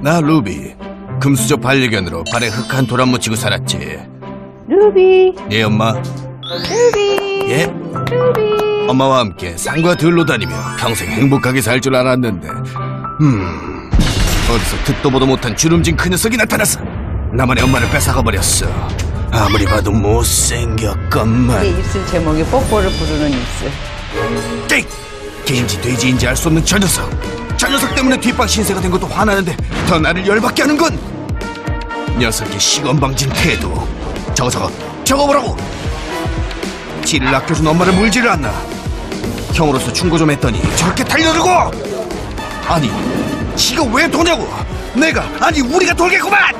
나 루비. 금수저 반려견으로 발에 흙 한 돌 안 묻히고 살았지. 루비. 예, 엄마. 루비. 예? 루비. 엄마와 함께 산과 들로 다니며 평생 행복하게 살 줄 알았는데 어디서 듣도 보도 못한 주름진 그 녀석이 나타났어. 나만의 엄마를 뺏어가 버렸어. 아무리 봐도 못생겼건만. 내 입술 제목이 뽀뽀를 부르는 입술. 땡! 개인지 돼지인지 알 수 없는 저 녀석. 저 녀석 때문에 뒷방 신세가 된 것도 화나는데 더 나를 열받게 하는 건 녀석의 시건방진 태도. 저거 보라고. 지를 아껴준 엄마를 물지를 않나. 형으로서 충고 좀 했더니 저렇게 달려들고. 아니 지가 왜 도냐고. 아니 우리가 돌겠구만.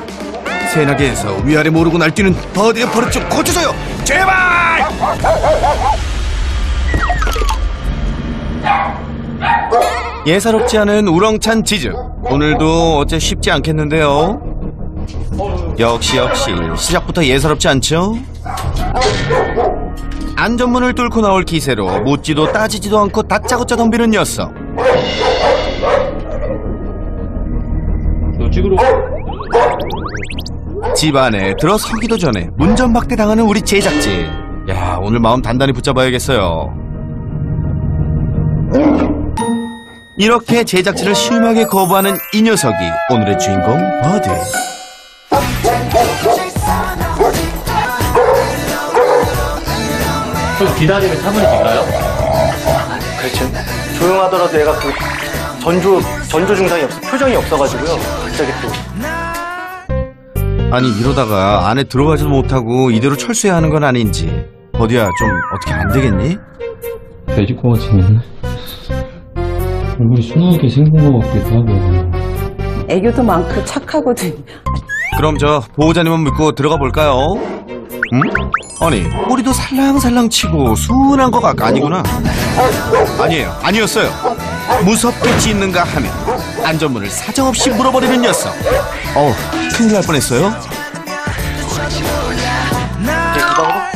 새나게에서 위아래 모르고 날뛰는 버드의 버릇 좀 고쳐줘요 제발. 예사롭지 않은 우렁찬 지즉. 오늘도 어째 쉽지 않겠는데요. 역시 시작부터 예사롭지 않죠? 안전문을 뚫고 나올 기세로 묻지도 따지지도 않고 다짜고짜 덤비는 녀석. 집 안에 들어서기도 전에 문전박대 당하는 우리 제작진. 야, 오늘 마음 단단히 붙잡아야겠어요. 이렇게 제작진을 심하게 거부하는 이 녀석이 오늘의 주인공 버드. 좀 기다리면 차분해질까요? 그렇죠. 조용하더라도 얘가 그 전조 증상이 표정이 없어가지고요. 갑자기 또. 아니 이러다가 안에 들어가지도 못하고 이대로 철수해야 하는 건 아닌지. 버드야 좀 어떻게 안 되겠니? 돼지코어치는 얼굴이 순하게 생긴 것 같기도 하고. 애교도 많고 착하거든. 그럼 저 보호자님만 믿고 들어가 볼까요? 응? 아니 꼬리도 살랑살랑 치고 순한 거가 아니구나. 아니었어요. 무섭게 짖는가 하면 안전문을 사정없이 물어버리는 녀석. 큰일 날 뻔했어요.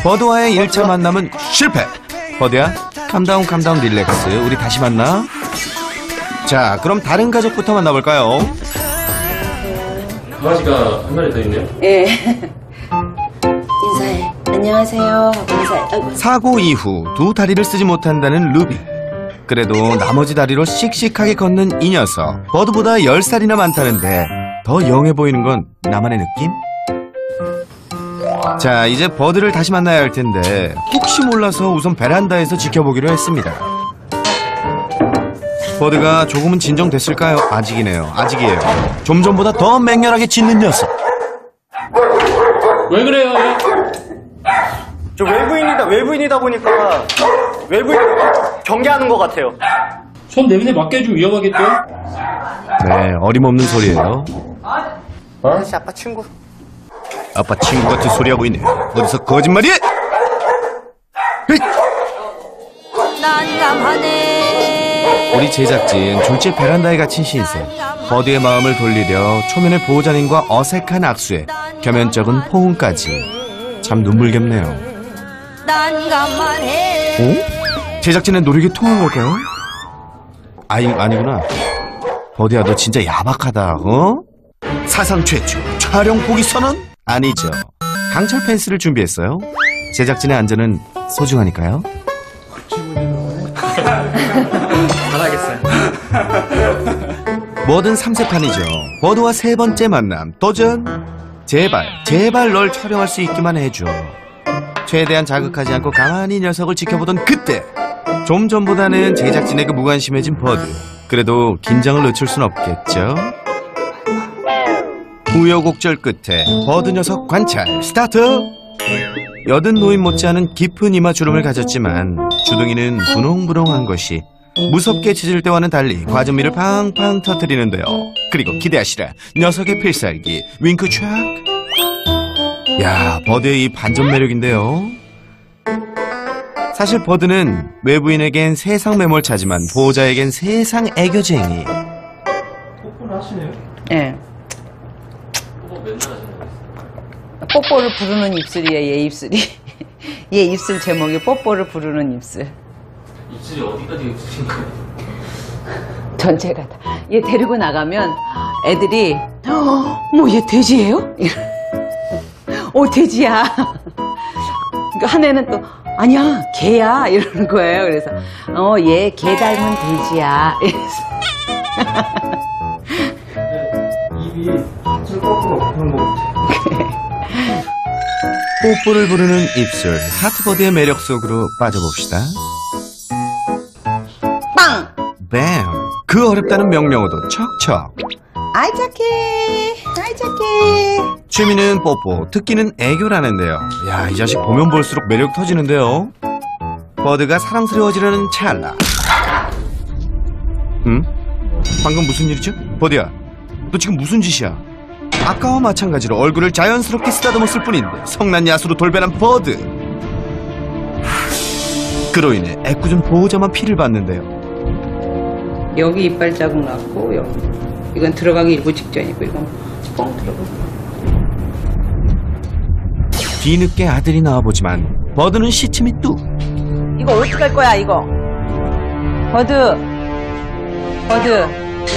버드와의 1차 만남은 실패. 버드야 캄다운 릴렉스. 우리 다시 만나. 자 그럼 다른 가족부터 만나볼까요? 강아지가 한 마리 더 있네요? 예. 인사해. 안녕하세요. 인사해. 아이고. 사고 이후 두 다리를 쓰지 못한다는 루비. 그래도 나머지 다리로 씩씩하게 걷는 이 녀석. 버드보다 10살이나 많다는데 더 영해 보이는 건 나만의 느낌? 자 이제 버드를 다시 만나야 할 텐데 혹시 몰라서 우선 베란다에서 지켜보기로 했습니다. 버드가 조금은 진정됐을까요? 아직이에요. 좀 전보다 더 맹렬하게 짖는 녀석. 왜 그래요? 저 외부인이다 보니까 외부인 경계하는 것 같아요. 손 냄새 맡게 해주면 위험하겠죠? 네, 어림없는 소리예요. 아저씨 아빠 친구. 아빠 친구 같은 소리하고 있네. 어디서 거짓말이야? 난감하네. 우리 제작진 졸지에 베란다에 갇힌 신세. 버드의 마음을 돌리려 초면의 보호자님과 어색한 악수에 겸연쩍은 포옹까지. 참 눈물겹네요. 난감하네. 제작진의 노력이 통한 걸까요? 아니구나. 버드야 너 진짜 야박하다. 사상 최초 촬영 포기 선언? 아니죠. 강철 펜스를 준비했어요. 제작진의 안전은 소중하니까요. 잘하겠어요. 뭐든 3세판이죠. 버드와 세 번째 만남 도전. 제발 널 촬영할 수 있기만 해줘. 최대한 자극하지 않고 가만히 녀석을 지켜보던 그때 좀 전보다는 제작진에게 무관심해진 버드. 그래도 긴장을 늦출 순 없겠죠. 우여곡절 끝에 버드 녀석 관찰 스타트. 여든 노인 못지않은 깊은 이마 주름을 가졌지만 주둥이는 분홍분홍한 것이 무섭게 짖을 때와는 달리 과즙미를 팡팡 터뜨리는데요. 그리고 기대하시라 녀석의 필살기 윙크 촥. 야, 버드의 이 반전 매력인데요. 사실 버드는 외부인에겐 세상 매몰차지만 보호자에겐 세상 애교쟁이. 뽀뽀를 하시네요? 예. 뽀뽀 맨날 하시네요. 뽀뽀를 부르는 입술이에요, 얘 입술이. 얘 입술 제목이 뽀뽀를 부르는 입술. 입술이 어디까지 입술인 거예요? 전체가 다. 얘 데리고 나가면 애들이 얘 돼지예요? 돼지야. 그러니까 한 애는 또 아니야 개야 이러는 거예요. 그래서 얘 개 닮은 돼지야. 입이 좀 거꾸로 그런 거 같아요. 뽀뽀를 부르는 입술, 하트버드의 매력 속으로 빠져봅시다. 빵! 뱀! 그 어렵다는 명령어도 척척. 아이 착해. 아이 착해. 취미는 뽀뽀, 특기는 애교라는데요. 야, 이 자식 보면 볼수록 매력 터지는데요. 버드가 사랑스러워지려는 찰나. 응? 방금 무슨 일이죠? 버드야, 너 지금 무슨 짓이야? 아까와 마찬가지로 얼굴을 자연스럽게 쓰다듬었을 뿐인데 성난 야수로 돌변한 버드. 그로 인해 애꿎은 보호자만 피를 봤는데요. 여기 이빨 자국 났고 이건 들어가기 일부 직전이고 이건 뻥 들어가고. 뒤늦게 아들이 나와보지만 버드는 시침이 뚝. 이거 어떻게 할 거야 이거? 버드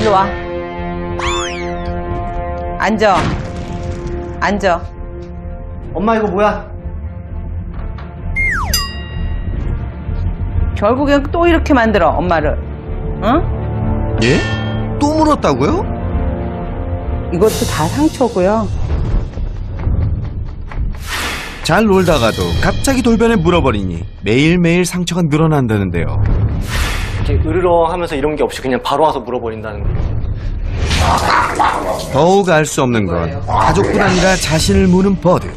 일로 와. 앉아. 엄마 이거 뭐야? 결국엔 또 이렇게 만들어 엄마를. 응? 예? 또 물었다고요? 이것도 다 상처고요. 잘 놀다가도 갑자기 돌변에 물어버리니 매일매일 상처가 늘어난다는데요. 이렇게 으르렁 하면서 이런 게 없이 그냥 바로 와서 물어버린다는 거. 더욱 알 수 없는 건 가족뿐 아니라 자신을 무는 버드.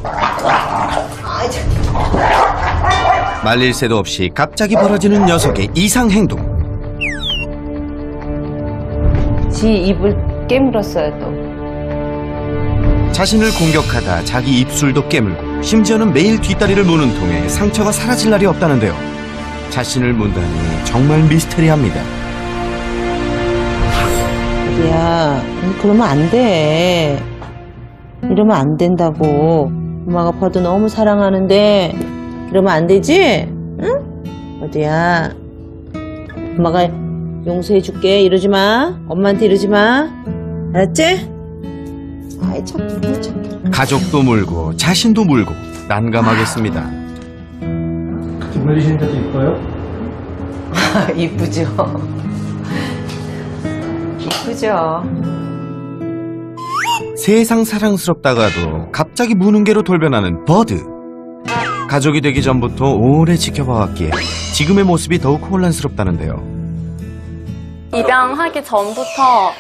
말릴 새도 없이 갑자기 벌어지는 녀석의 이상 행동. 지 입을 깨물었어요 또. 자신을 공격하다 자기 입술도 깨물고 심지어는 매일 뒷다리를 무는 통에 상처가 사라질 날이 없다는데요. 자신을 문다니 정말 미스테리합니다. 야, 그러면 안 돼. 이러면 안 된다고. 엄마가 버드 너무 사랑하는데 이러면 안 되지? 응? 버드야, 엄마가 용서해줄게. 이러지 마. 엄마한테 이러지 마. 알았지? 아이 착해. 가족도 물고 자신도 물고 난감하겠습니다. 물리시는데도 이뻐요? 이쁘죠. 이쁘죠. 세상 사랑스럽다가도 갑자기 무능계로 돌변하는 버드. 가족이 되기 전부터 오래 지켜봐왔기에 지금의 모습이 더욱 혼란스럽다는데요. 입양하기 전부터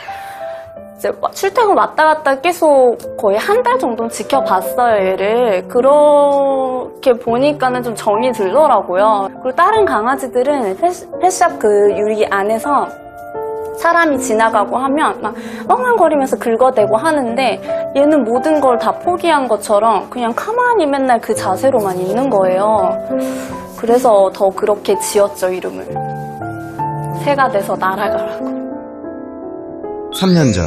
이제 출퇴근 왔다 갔다 계속 거의 한 달 정도는 지켜봤어요, 얘를. 그렇게 보니까는 좀 정이 들더라고요. 그리고 다른 강아지들은 펫샵 그 유리 안에서 사람이 지나가고 하면 막 멍멍거리면서 긁어대고 하는데 얘는 모든 걸 다 포기한 것처럼 그냥 가만히 맨날 그 자세로만 있는 거예요. 그래서 더 그렇게 지었죠, 이름을. 새가 돼서 날아가라고. 3년 전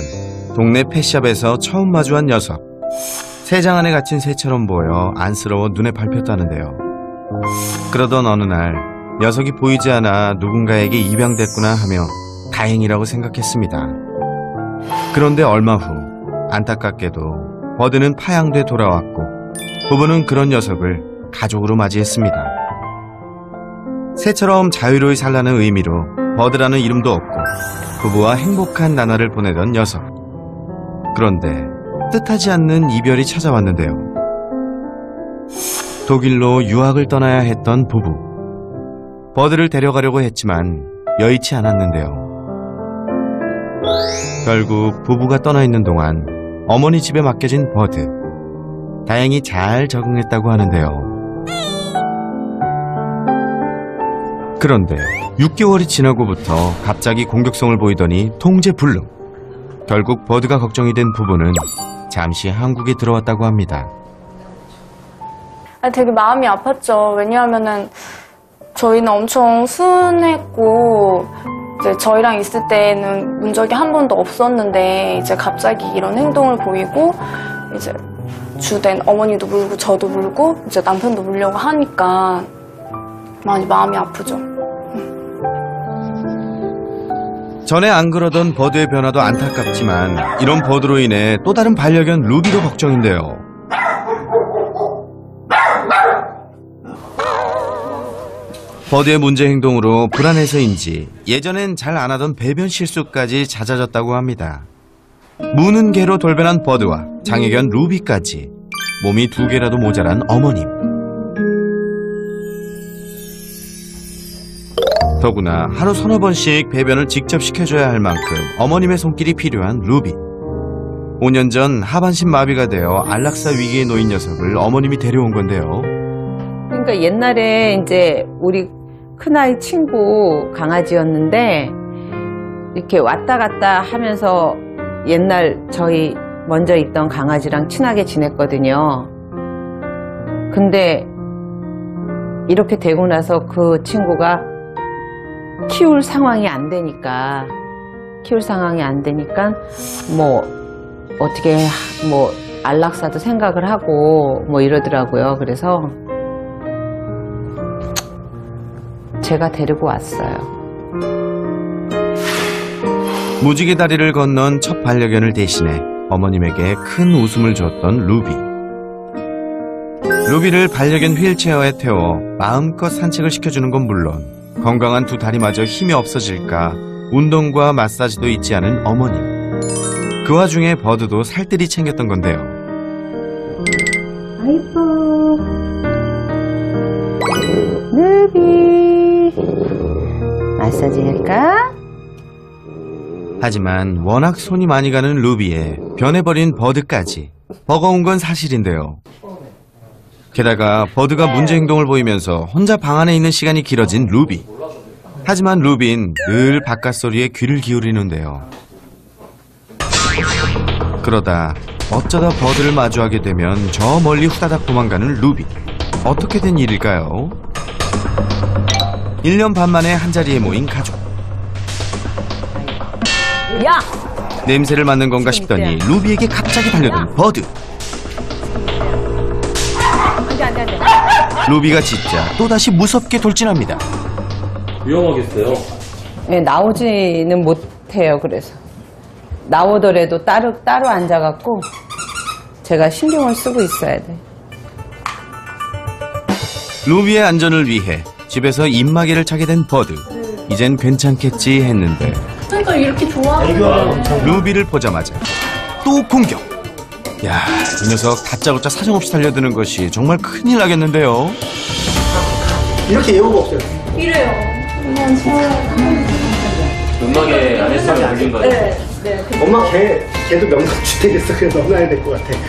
동네 펫샵에서 처음 마주한 녀석. 새장 안에 갇힌 새처럼 보여 안쓰러워 눈에 밟혔다는데요. 그러던 어느 날 녀석이 보이지 않아 누군가에게 입양됐구나 하며 다행이라고 생각했습니다. 그런데 얼마 후 안타깝게도 버드는 파양돼 돌아왔고 부부는 그런 녀석을 가족으로 맞이했습니다. 새처럼 자유로이 살라는 의미로 버드라는 이름도 없고 부부와 행복한 나날을 보내던 녀석. 그런데 뜻하지 않는 이별이 찾아왔는데요. 독일로 유학을 떠나야 했던 부부. 버드를 데려가려고 했지만 여의치 않았는데요. 결국 부부가 떠나 있는 동안 어머니 집에 맡겨진 버드. 다행히 잘 적응했다고 하는데요. 그런데 6개월이 지나고부터 갑자기 공격성을 보이더니 통제 불능. 결국 버드가 걱정이 된 부부는 잠시 한국에 들어왔다고 합니다. 되게 마음이 아팠죠. 왜냐하면은 저희는 엄청 순했고 이제 저희랑 있을 때는 문적이 한 번도 없었는데 이제 갑자기 이런 행동을 보이고 이제 주된 어머니도 물고 저도 물고 이제 남편도 물려고 하니까 많이 마음이 아프죠. 전에 안 그러던 버드의 변화도 안타깝지만 이런 버드로 인해 또 다른 반려견 루비도 걱정인데요. 버드의 문제 행동으로 불안해서인지 예전엔 잘 안 하던 배변 실수까지 잦아졌다고 합니다. 무는 개로 돌변한 버드와 장애견 루비까지 몸이 2개라도 모자란 어머님. 더구나 하루 3~4번씩 배변을 직접 시켜줘야 할 만큼 어머님의 손길이 필요한 루비. 5년 전 하반신 마비가 되어 안락사 위기에 놓인 녀석을 어머님이 데려온 건데요. 그러니까 옛날에 이제 우리 큰아이 친구 강아지였는데 이렇게 왔다 갔다 하면서 옛날 저희 먼저 있던 강아지랑 친하게 지냈거든요. 근데 이렇게 되고 나서 그 친구가 키울 상황이 안 되니까 뭐 어떻게 뭐 안락사도 생각을 하고 뭐 이러더라고요. 그래서 제가 데리고 왔어요. 무지개 다리를 건넌 첫 반려견을 대신해 어머님에게 큰 웃음을 줬던 루비. 루비를 반려견 휠체어에 태워 마음껏 산책을 시켜주는 건 물론 건강한 2 다리마저 힘이 없어질까 운동과 마사지도 잊지 않은 어머님. 그 와중에 버드도 살뜰히 챙겼던 건데요. 아이고 루비 마사지 할까? 하지만 워낙 손이 많이 가는 루비에 변해버린 버드까지 버거운 건 사실인데요. 게다가 버드가 문제 행동을 보이면서 혼자 방 안에 있는 시간이 길어진 루비. 하지만 루비는 늘 바깥 소리에 귀를 기울이는데요. 그러다 어쩌다 버드를 마주하게 되면 저 멀리 후다닥 도망가는 루비. 어떻게 된 일일까요? 1년 반 만에 한자리에 모인 가족. 야! 냄새를 맡는 건가 싶더니 루비에게 갑자기 달려든 버드. 안돼. 루비가 짖자 또다시 무섭게 돌진합니다. 위험하겠어요. 네, 나오지는 못해요. 그래서 나오더라도 따로 앉아갖고 제가 신경을 쓰고 있어야 돼. 루비의 안전을 위해 집에서 입마개를 차게 된 버드. 이젠 괜찮겠지 했는데 그러니까 이렇게 좋아. 루비를 보자마자 또 공격. 야, 이 녀석 다짜고짜 사정없이 달려드는 것이 정말 큰일 나겠는데요. 이렇게 예우가 없어요. 이래요. 음악에 안에 썰이 안긴 거예요. 네. 엄마 걔도 명상치 되겠어. 그냥 넣어놔야 될 것 같아.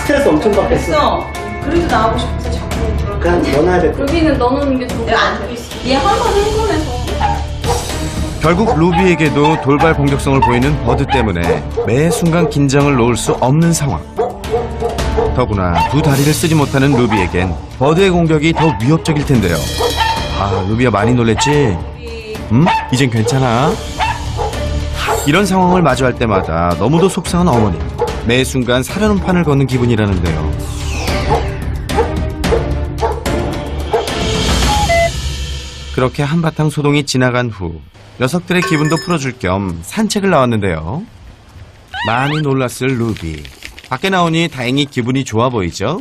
스트레스 엄청 받겠어. 그래도 나오고 싶어서 자꾸. 그냥 넣어놔야 될 것 같아. 여기는 넣어놓는 게 좋을 것 같아. 얘 한 번 흥분해서. 결국 루비에게도 돌발 공격성을 보이는 버드 때문에 매 순간 긴장을 놓을 수 없는 상황. 더구나 2 다리를 쓰지 못하는 루비에겐 버드의 공격이 더 위협적일 텐데요. 아, 루비야 많이 놀랬지? 이젠 괜찮아? 이런 상황을 마주할 때마다 너무도 속상한 어머니. 매 순간 사려는 판을 걷는 기분이라는데요. 그렇게 한바탕 소동이 지나간 후 녀석들의 기분도 풀어줄 겸 산책을 나왔는데요. 많이 놀랐을 루비. 밖에 나오니 다행히 기분이 좋아 보이죠?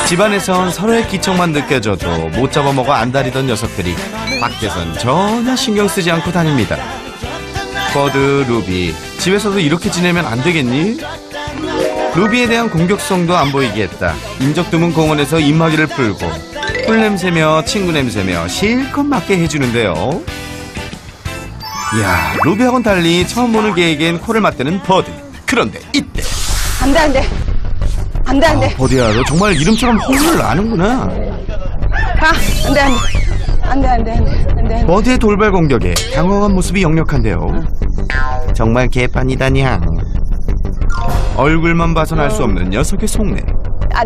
집안에선 서로의 기척만 느껴져도 못 잡아먹어 안달이던 녀석들이 밖에선 전혀 신경 쓰지 않고 다닙니다. 버드, 루비, 집에서도 이렇게 지내면 안 되겠니? 루비에 대한 공격성도 안 보이게 했다. 인적 드문 공원에서 입마개를 풀고 풀 냄새며 친구 냄새며 실컷 맡게 해주는데요. 이야, 루비하고는 달리 처음 보는 개에겐 코를 맞대는 버드. 그런데 이때 안돼. 버드야, 너 정말 이름처럼 혼을 나는구나. 안돼. 버드의 돌발 공격에 당황한 모습이 역력한데요. 정말 개판이다냥. 얼굴만 봐선 알 수 없는 녀석의 속내.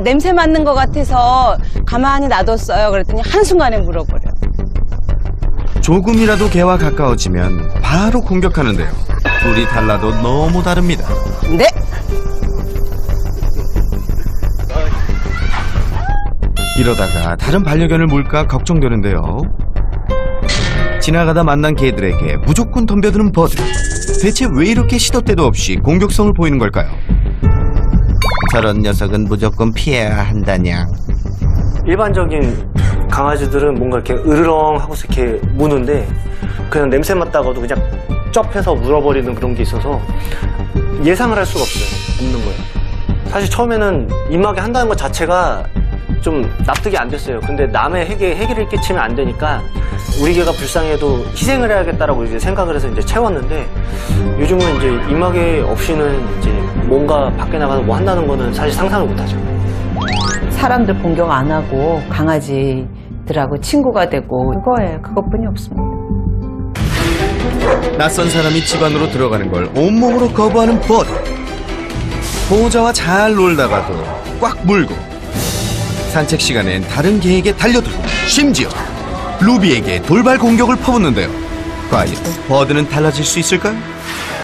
냄새 맡는 것 같아서 가만히 놔뒀어요. 그랬더니 한순간에 물어버려. 조금이라도 개와 가까워지면 바로 공격하는데요. 둘이 달라도 너무 다릅니다. 네. 이러다가 다른 반려견을 물까 걱정되는데요. 지나가다 만난 개들에게 무조건 덤벼드는 버드. 대체 왜 이렇게 시도 때도 없이 공격성을 보이는 걸까요? 저런 녀석은 무조건 피해야 한다냥. 일반적인 강아지들은 뭔가 이렇게 으르렁 하고서 이렇게 무는데 그냥 냄새 맡다가도 그냥 쩝해서 물어버리는 그런 게 있어서 예상을 할 수가 없어요. 없는 거예요. 사실 처음에는 입마개 한다는 것 자체가 좀 납득이 안 됐어요. 근데 남의 해기를 끼치면 안 되니까 우리 개가 불쌍해도 희생을 해야겠다라고 이제 생각을 해서 이제 채웠는데 요즘은 이제 입마개 없이는 이제 뭔가 밖에 나가서 뭐 한다는 거는 사실 상상을 못 하죠. 사람들 공격 안 하고 강아지들하고 친구가 되고 그거예요. 그것뿐이 없습니다. 낯선 사람이 집 안으로 들어가는 걸 온몸으로 거부하는 버드. 보호자와 잘 놀다가도 꽉 물고 산책 시간엔 다른 개에게 달려들고 심지어 루비에게 돌발 공격을 퍼붓는데요. 과연 버드는 달라질 수 있을까요?